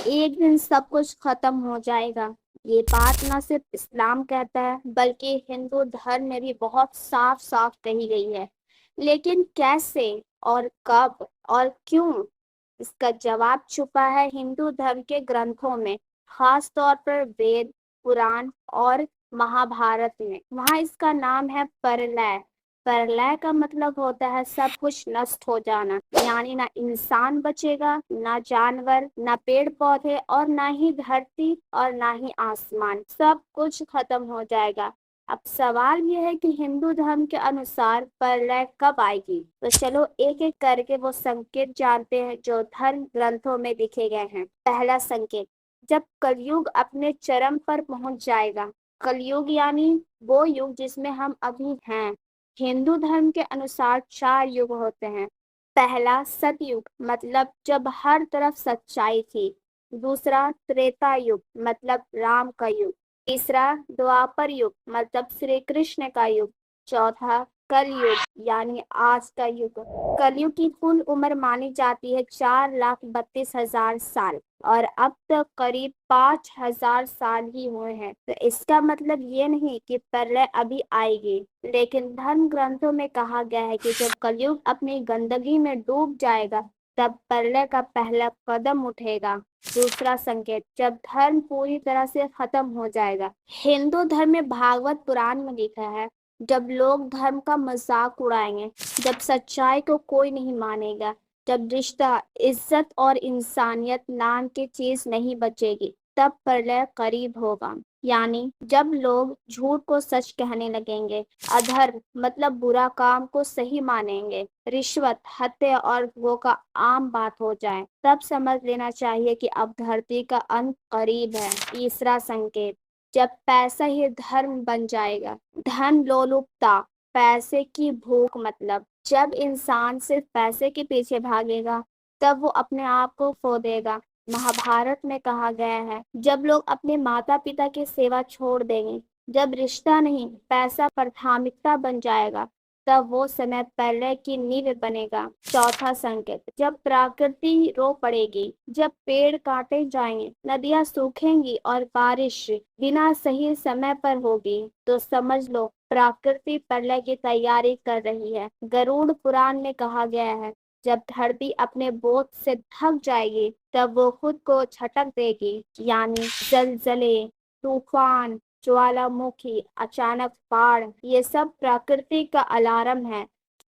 एक दिन सब कुछ खत्म हो जाएगा। ये बात ना सिर्फ इस्लाम कहता है बल्कि हिंदू धर्म में भी बहुत साफ साफ कही गई है। लेकिन कैसे और कब और क्यों, इसका जवाब छुपा है हिंदू धर्म के ग्रंथों में, खास तौर पर वेद, पुराण और महाभारत में। वहाँ इसका नाम है प्रलय। प्रलय का मतलब होता है सब कुछ नष्ट हो जाना, यानी ना इंसान बचेगा, ना जानवर, ना पेड़ पौधे और ना ही धरती और ना ही आसमान, सब कुछ खत्म हो जाएगा। अब सवाल यह है कि हिंदू धर्म के अनुसार प्रलय कब आएगी। तो चलो एक एक करके वो संकेत जानते हैं जो धर्म ग्रंथों में लिखे गए हैं। पहला संकेत, जब कलयुग अपने चरम पर पहुंच जाएगा। कलयुग यानी वो युग जिसमें हम अभी हैं। हिंदू धर्म के अनुसार चार युग होते हैं। पहला सतयुग, मतलब जब हर तरफ सच्चाई थी। दूसरा त्रेता युग, मतलब राम का युग। तीसरा द्वापर युग, मतलब श्री कृष्ण का युग। चौथा कलयुग, यानी आज का युग। कलयुग की कुल उम्र मानी जाती है 4,32,000 साल, और अब तक करीब 5,000 साल ही हुए हैं। तो इसका मतलब ये नहीं कि प्रलय अभी आएगी, लेकिन धर्म ग्रंथों में कहा गया है कि जब कलयुग अपनी गंदगी में डूब जाएगा तब प्रलय का पहला कदम उठेगा। दूसरा संकेत, जब धर्म पूरी तरह से खत्म हो जाएगा। हिंदू धर्म में भागवत पुराण में लिखा है, जब लोग धर्म का मजाक उड़ाएंगे, जब सच्चाई को कोई नहीं मानेगा, जब रिश्ता, इज्जत और इंसानियत नाम की चीज नहीं बचेगी, तब प्रलय करीब होगा। यानी जब लोग झूठ को सच कहने लगेंगे, अधर्म मतलब बुरा काम को सही मानेंगे, रिश्वत, हत्या और वो का आम बात हो जाए, तब समझ लेना चाहिए कि अब धरती का अंत करीब है। तीसरा संकेत, जब पैसा ही धर्म बन जाएगा। धन लोलुपता, पैसे की भूख, मतलब जब इंसान सिर्फ पैसे के पीछे भागेगा तब वो अपने आप को खो देगा। महाभारत में कहा गया है, जब लोग अपने माता पिता की सेवा छोड़ देंगे, जब रिश्ता नहीं पैसा प्राथमिकता बन जाएगा, तब वो समय प्रलय की नींव बनेगा। चौथा संकेत, जब प्रकृति रो पड़ेगी, जब पेड़ काटे जाएंगे, नदियां सूखेंगी और बारिश बिना सही समय पर होगी, तो समझ लो प्रकृति प्रलय की तैयारी कर रही है। गरुड़ पुराण में कहा गया है, जब धरती अपने बोझ से थक जाएगी तब वो खुद को झटक देगी, यानी जलजले, तूफान, ज्वालामुखी, अचानक बाढ़, ये सब प्रकृति का अलार्म है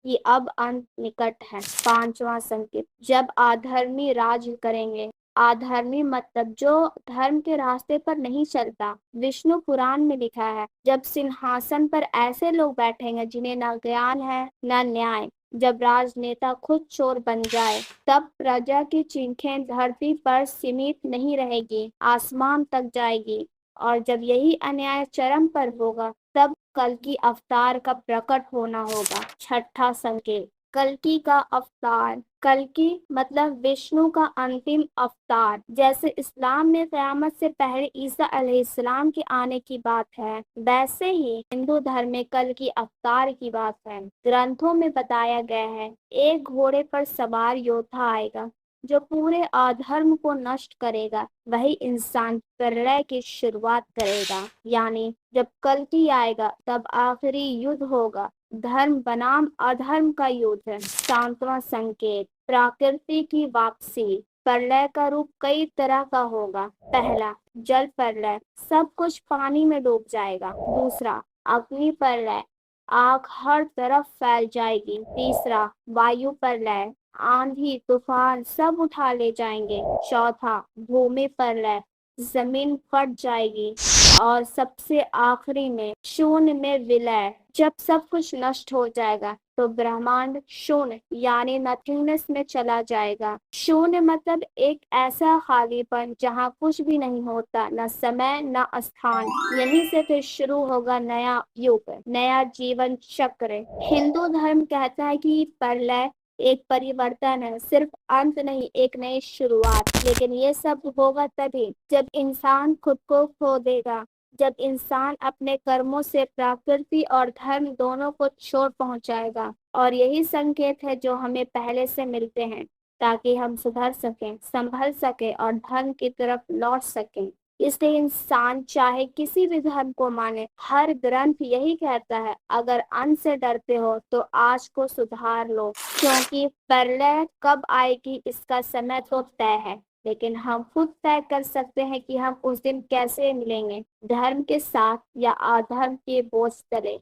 कि अब अंत निकट है। पांचवा संकेत, जब अधर्मी राज करेंगे। अधर्मी मतलब जो धर्म के रास्ते पर नहीं चलता। विष्णु पुराण में लिखा है, जब सिंहासन पर ऐसे लोग बैठेंगे जिन्हें न ज्ञान है न न्याय, जब राजनेता खुद चोर बन जाए, तब प्रजा की चीखें धरती पर सीमित नहीं रहेगी, आसमान तक जाएगी। और जब यही अन्याय चरम पर होगा तब कल्कि अवतार का प्रकट होना होगा। छठा संकेत, कल्कि का अवतार। कल्कि मतलब विष्णु का अंतिम अवतार। जैसे इस्लाम में कयामत से पहले ईसा अलैहिस्सलाम के आने की बात है, वैसे ही हिंदू धर्म में कल की अवतार की बात है। ग्रंथों में बताया गया है, एक घोड़े पर सवार योद्धा आएगा जो पूरे अधर्म को नष्ट करेगा। वही इंसान प्रलय की शुरुआत करेगा। यानी जब कल्कि आएगा तब आखिरी युद्ध होगा, धर्म बनाम अधर्म का युद्ध। सातवां संकेत, प्रकृति की वापसी। प्रलय का रूप कई तरह का होगा। पहला जल प्रलय, सब कुछ पानी में डूब जाएगा। दूसरा अग्नि प्रलय, आग हर तरफ फैल जाएगी। तीसरा वायु प्रलय, आंधी तूफान सब उठा ले जाएंगे। चौथा भूमि प्रलय, जमीन फट जाएगी। और सबसे आखिरी में शून्य में विलय, जब सब कुछ नष्ट हो जाएगा तो ब्रह्मांड शून्य यानी नथिंगनेस में चला जाएगा। शून्य मतलब एक ऐसा खालीपन जहाँ कुछ भी नहीं होता, न समय न स्थान। यहीं से फिर शुरू होगा नया युग, नया जीवन चक्र। हिंदू धर्म कहता है कि प्रलय एक परिवर्तन है, सिर्फ अंत नहीं, एक नई शुरुआत। लेकिन ये सब होगा तभी जब इंसान खुद को खो देगा, जब इंसान अपने कर्मों से प्रकृति और धर्म दोनों को छोड़ पहुंचाएगा। और यही संकेत है जो हमें पहले से मिलते हैं। ताकि हम सुधर सकें, संभल सकें और धर्म की तरफ लौट सकें। इसलिए इंसान चाहे किसी भी धर्म को माने, हर ग्रंथ यही कहता है, अगर अंत से डरते हो तो आज को सुधार लो, क्योंकि प्रलय कब आएगी इसका समय तो तय है, लेकिन हम खुद तय कर सकते हैं कि हम उस दिन कैसे मिलेंगे, धर्म के साथ या अधर्म के बोझ तले।